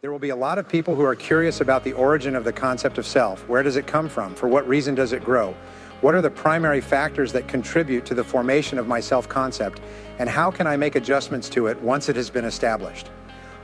There will be a lot of people who are curious about the origin of the concept of self. Where does it come from? For what reason does it grow? What are the primary factors that contribute to the formation of my self-concept? And how can I make adjustments to it once it has been established?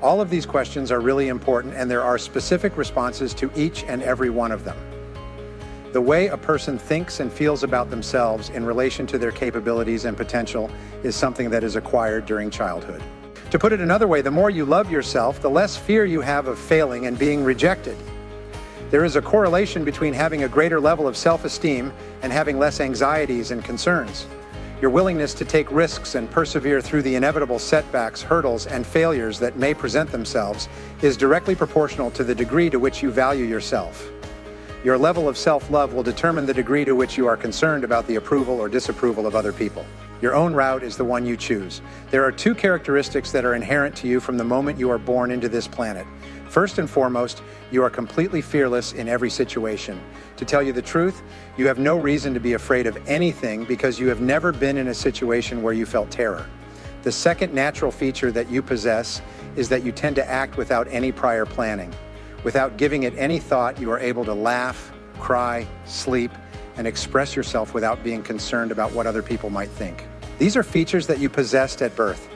All of these questions are really important, and there are specific responses to each and every one of them. The way a person thinks and feels about themselves in relation to their capabilities and potential is something that is acquired during childhood. To put it another way, the more you love yourself, the less fear you have of failing and being rejected. There is a correlation between having a greater level of self-esteem and having less anxieties and concerns. Your willingness to take risks and persevere through the inevitable setbacks, hurdles, and failures that may present themselves is directly proportional to the degree to which you value yourself. Your level of self-love will determine the degree to which you are concerned about the approval or disapproval of other people. Your own route is the one you choose. There are two characteristics that are inherent to you from the moment you are born into this planet. First and foremost, you are completely fearless in every situation. To tell you the truth, you have no reason to be afraid of anything because you have never been in a situation where you felt terror. The second natural feature that you possess is that you tend to act without any prior planning. Without giving it any thought, you are able to laugh, cry, sleep, and express yourself without being concerned about what other people might think. These are features that you possessed at birth.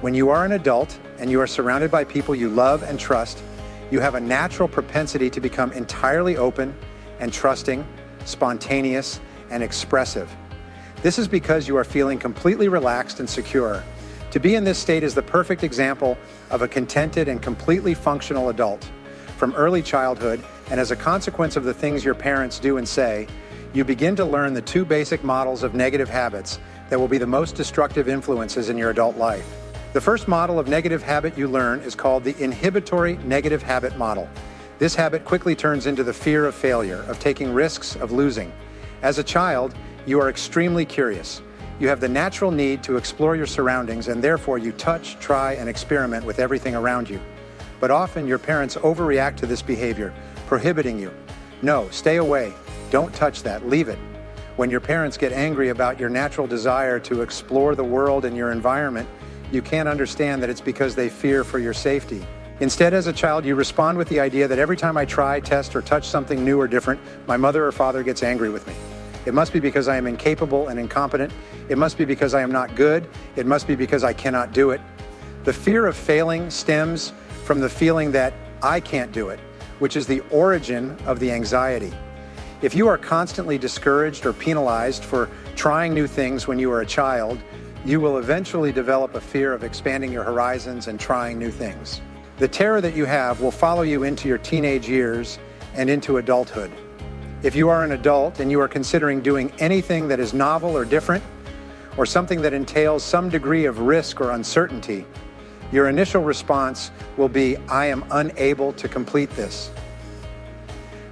When you are an adult and you are surrounded by people you love and trust, you have a natural propensity to become entirely open and trusting, spontaneous, and expressive. This is because you are feeling completely relaxed and secure. To be in this state is the perfect example of a contented and completely functional adult. From early childhood, and as a consequence of the things your parents do and say, you begin to learn the two basic models of negative habits that will be the most destructive influences in your adult life. The first model of negative habit you learn is called the inhibitory negative habit model. This habit quickly turns into the fear of failure, of taking risks, of losing. As a child, you are extremely curious. You have the natural need to explore your surroundings, and therefore you touch, try, and experiment with everything around you. But often your parents overreact to this behavior, prohibiting you. No, stay away. Don't touch that. Leave it. When your parents get angry about your natural desire to explore the world and your environment, you can't understand that it's because they fear for your safety. Instead, as a child, you respond with the idea that every time I try, test, or touch something new or different, my mother or father gets angry with me. It must be because I am incapable and incompetent. It must be because I am not good. It must be because I cannot do it. The fear of failing stems from the feeling that I can't do it, which is the origin of the anxiety. If you are constantly discouraged or penalized for trying new things when you are a child, you will eventually develop a fear of expanding your horizons and trying new things. The terror that you have will follow you into your teenage years and into adulthood. If you are an adult and you are considering doing anything that is novel or different, or something that entails some degree of risk or uncertainty, your initial response will be, I am unable to complete this.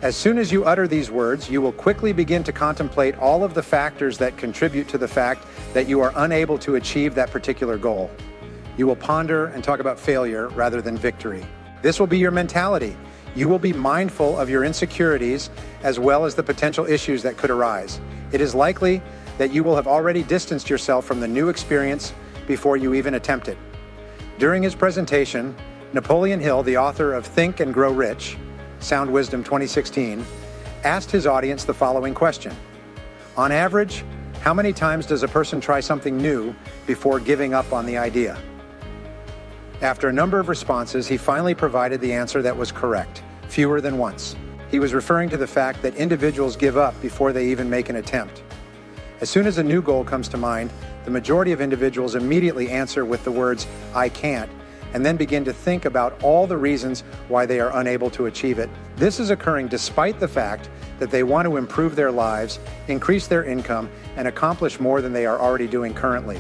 As soon as you utter these words, you will quickly begin to contemplate all of the factors that contribute to the fact that you are unable to achieve that particular goal. You will ponder and talk about failure rather than victory. This will be your mentality. You will be mindful of your insecurities as well as the potential issues that could arise. It is likely that you will have already distanced yourself from the new experience before you even attempt it. During his presentation, Napoleon Hill, the author of Think and Grow Rich, Sound Wisdom 2016, asked his audience the following question. On average, how many times does a person try something new before giving up on the idea? After a number of responses, he finally provided the answer that was correct, fewer than once. He was referring to the fact that individuals give up before they even make an attempt. As soon as a new goal comes to mind, the majority of individuals immediately answer with the words, I can't, and then begin to think about all the reasons why they are unable to achieve it. This is occurring despite the fact that they want to improve their lives, increase their income, and accomplish more than they are already doing currently.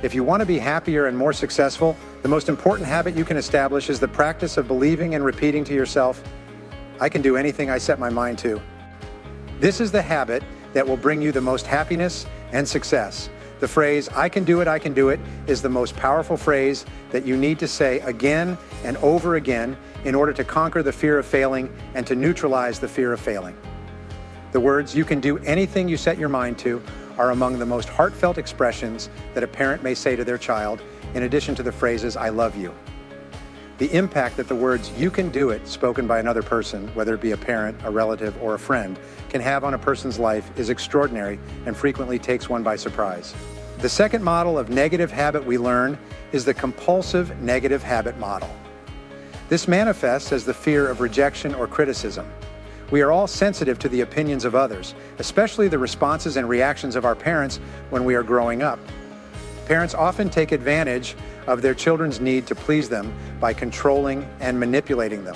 If you want to be happier and more successful, the most important habit you can establish is the practice of believing and repeating to yourself, I can do anything I set my mind to. This is the habit that will bring you the most happiness and success. The phrase, I can do it, is the most powerful phrase that you need to say again and over again in order to conquer the fear of failing and to neutralize the fear of failing. The words, you can do anything you set your mind to, are among the most heartfelt expressions that a parent may say to their child, in addition to the phrases, I love you. The impact that the words "you can do it" spoken by another person, whether it be a parent, a relative, or a friend, can have on a person's life is extraordinary and frequently takes one by surprise. The second model of negative habit we learn is the compulsive negative habit model. This manifests as the fear of rejection or criticism. We are all sensitive to the opinions of others, especially the responses and reactions of our parents when we are growing up. Parents often take advantage of their children's need to please them by controlling and manipulating them.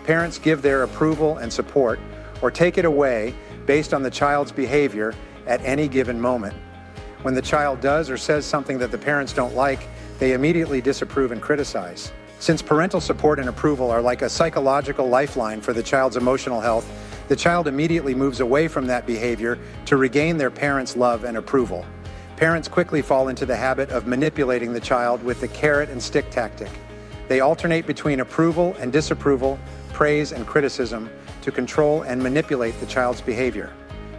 Parents give their approval and support or take it away based on the child's behavior at any given moment. When the child does or says something that the parents don't like, they immediately disapprove and criticize. Since parental support and approval are like a psychological lifeline for the child's emotional health, the child immediately moves away from that behavior to regain their parents' love and approval. Parents quickly fall into the habit of manipulating the child with the carrot and stick tactic. They alternate between approval and disapproval, praise and criticism to control and manipulate the child's behavior.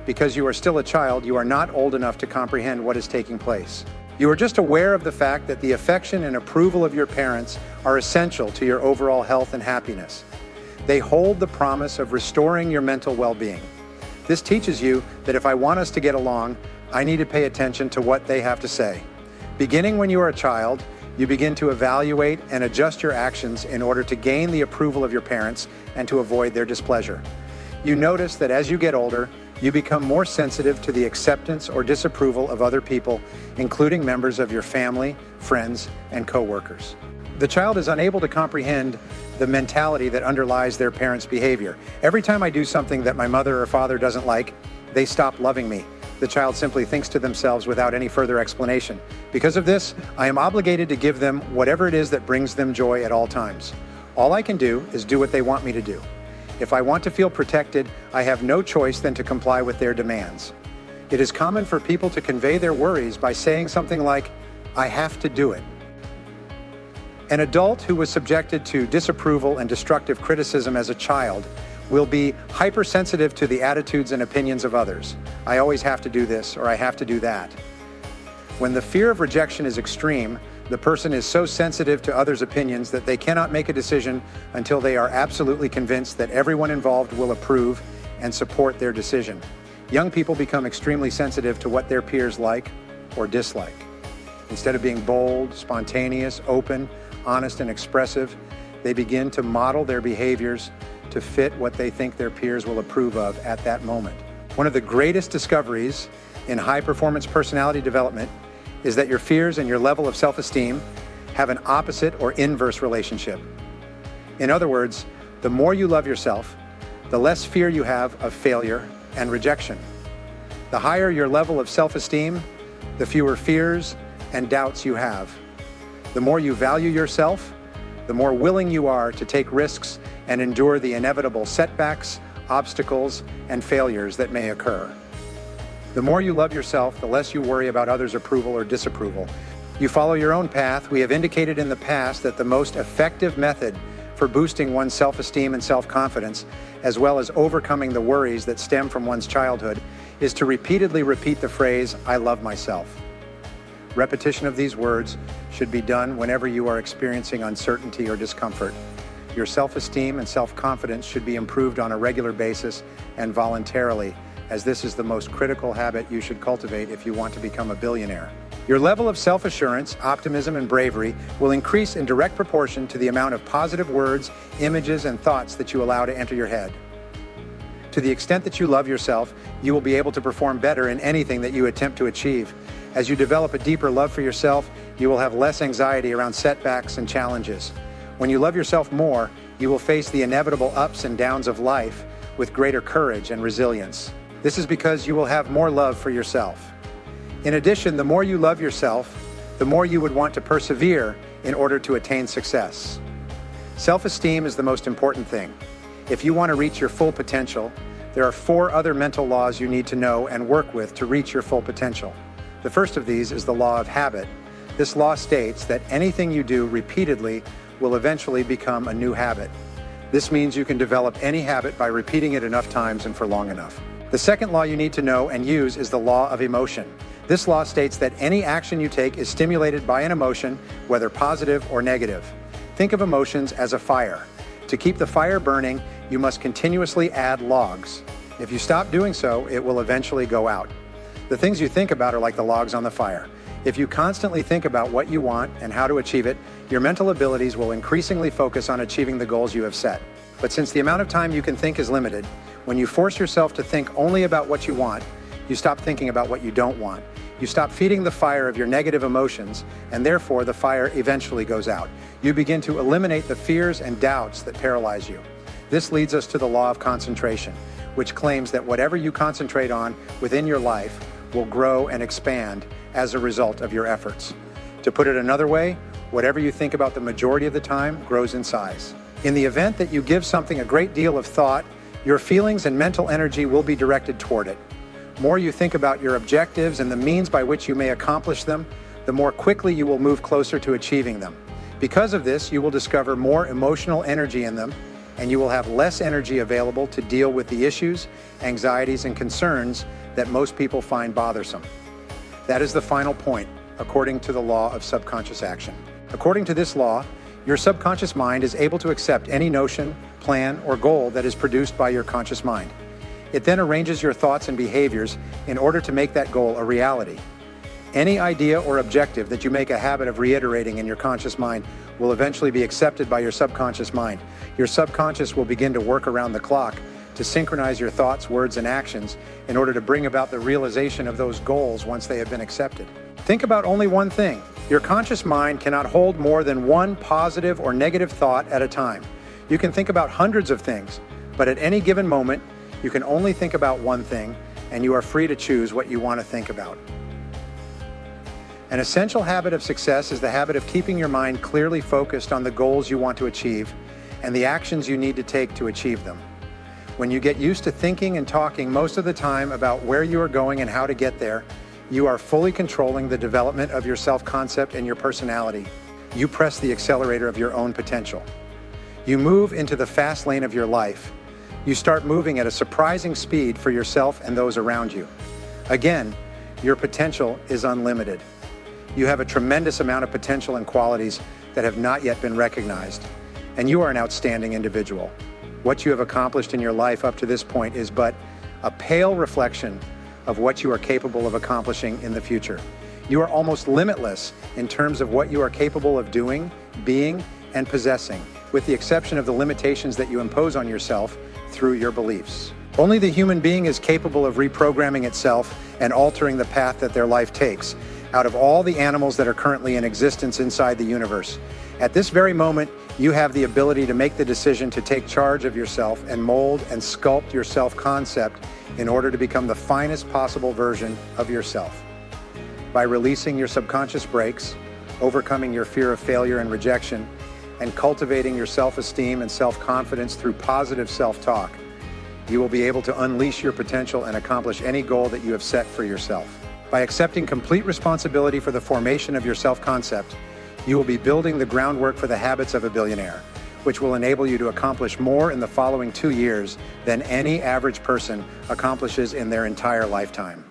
Because you are still a child, you are not old enough to comprehend what is taking place. You are just aware of the fact that the affection and approval of your parents are essential to your overall health and happiness. They hold the promise of restoring your mental well-being. This teaches you that if I want us to get along, I need to pay attention to what they have to say. Beginning when you are a child, you begin to evaluate and adjust your actions in order to gain the approval of your parents and to avoid their displeasure. You notice that as you get older, you become more sensitive to the acceptance or disapproval of other people, including members of your family, friends, and co-workers. The child is unable to comprehend the mentality that underlies their parents' behavior. Every time I do something that my mother or father doesn't like, they stop loving me. The child simply thinks to themselves without any further explanation. Because of this, I am obligated to give them whatever it is that brings them joy at all times. All I can do is do what they want me to do. If I want to feel protected, I have no choice than to comply with their demands. It is common for people to convey their worries by saying something like, "I have to do it." An adult who was subjected to disapproval and destructive criticism as a child will be hypersensitive to the attitudes and opinions of others. I always have to do this, or I have to do that. When the fear of rejection is extreme, the person is so sensitive to others' opinions that they cannot make a decision until they are absolutely convinced that everyone involved will approve and support their decision. Young people become extremely sensitive to what their peers like or dislike. Instead of being bold, spontaneous, open, honest, and expressive, they begin to model their behaviors to fit what they think their peers will approve of at that moment. One of the greatest discoveries in high-performance personality development is that your fears and your level of self-esteem have an opposite or inverse relationship. In other words, the more you love yourself, the less fear you have of failure and rejection. The higher your level of self-esteem, the fewer fears and doubts you have. The more you value yourself, the more willing you are to take risks and endure the inevitable setbacks, obstacles, and failures that may occur. The more you love yourself, the less you worry about others' approval or disapproval. You follow your own path. We have indicated in the past that the most effective method for boosting one's self-esteem and self-confidence, as well as overcoming the worries that stem from one's childhood, is to repeatedly repeat the phrase, "I love myself." Repetition of these words should be done whenever you are experiencing uncertainty or discomfort. Your self-esteem and self-confidence should be improved on a regular basis and voluntarily, as this is the most critical habit you should cultivate if you want to become a billionaire. Your level of self-assurance, optimism, and bravery will increase in direct proportion to the amount of positive words, images, and thoughts that you allow to enter your head. To the extent that you love yourself, you will be able to perform better in anything that you attempt to achieve. As you develop a deeper love for yourself, you will have less anxiety around setbacks and challenges. When you love yourself more, you will face the inevitable ups and downs of life with greater courage and resilience. This is because you will have more love for yourself. In addition, the more you love yourself, the more you would want to persevere in order to attain success. Self-esteem is the most important thing. If you want to reach your full potential, there are 4 other mental laws you need to know and work with to reach your full potential. The first of these is the law of habit. This law states that anything you do repeatedly will eventually become a new habit. This means you can develop any habit by repeating it enough times and for long enough. The second law you need to know and use is the law of emotion. This law states that any action you take is stimulated by an emotion, whether positive or negative. Think of emotions as a fire. To keep the fire burning, you must continuously add logs. If you stop doing so, it will eventually go out. The things you think about are like the logs on the fire. If you constantly think about what you want and how to achieve it, your mental abilities will increasingly focus on achieving the goals you have set. But since the amount of time you can think is limited, when you force yourself to think only about what you want, you stop thinking about what you don't want. You stop feeding the fire of your negative emotions, and therefore the fire eventually goes out. You begin to eliminate the fears and doubts that paralyze you. This leads us to the law of concentration, which claims that whatever you concentrate on within your life will grow and expand as a result of your efforts. To put it another way, whatever you think about the majority of the time grows in size. In the event that you give something a great deal of thought, your feelings and mental energy will be directed toward it. The more you think about your objectives and the means by which you may accomplish them, the more quickly you will move closer to achieving them. Because of this, you will discover more emotional energy in them, and you will have less energy available to deal with the issues, anxieties, and concerns that most people find bothersome. That is the final point, according to the law of subconscious action. According to this law, your subconscious mind is able to accept any notion, plan, or goal that is produced by your conscious mind. It then arranges your thoughts and behaviors in order to make that goal a reality. Any idea or objective that you make a habit of reiterating in your conscious mind will eventually be accepted by your subconscious mind. Your subconscious will begin to work around the clock to synchronize your thoughts, words, and actions in order to bring about the realization of those goals once they have been accepted. Think about only one thing. Your conscious mind cannot hold more than one positive or negative thought at a time. You can think about hundreds of things, but at any given moment, you can only think about one thing, and you are free to choose what you want to think about. An essential habit of success is the habit of keeping your mind clearly focused on the goals you want to achieve and the actions you need to take to achieve them. When you get used to thinking and talking most of the time about where you are going and how to get there, you are fully controlling the development of your self-concept and your personality. You press the accelerator of your own potential. You move into the fast lane of your life. You start moving at a surprising speed for yourself and those around you. Again, your potential is unlimited. You have a tremendous amount of potential and qualities that have not yet been recognized, and you are an outstanding individual. What you have accomplished in your life up to this point is but a pale reflection of what you are capable of accomplishing in the future. You are almost limitless in terms of what you are capable of doing, being, and possessing, with the exception of the limitations that you impose on yourself through your beliefs. Only the human being is capable of reprogramming itself and altering the path that their life takes out of all the animals that are currently in existence inside the universe. At this very moment, you have the ability to make the decision to take charge of yourself and mold and sculpt your self-concept in order to become the finest possible version of yourself. By releasing your subconscious brakes, overcoming your fear of failure and rejection, and cultivating your self-esteem and self-confidence through positive self-talk, you will be able to unleash your potential and accomplish any goal that you have set for yourself. By accepting complete responsibility for the formation of your self-concept, you will be building the groundwork for the habits of a billionaire, which will enable you to accomplish more in the following 2 years than any average person accomplishes in their entire lifetime.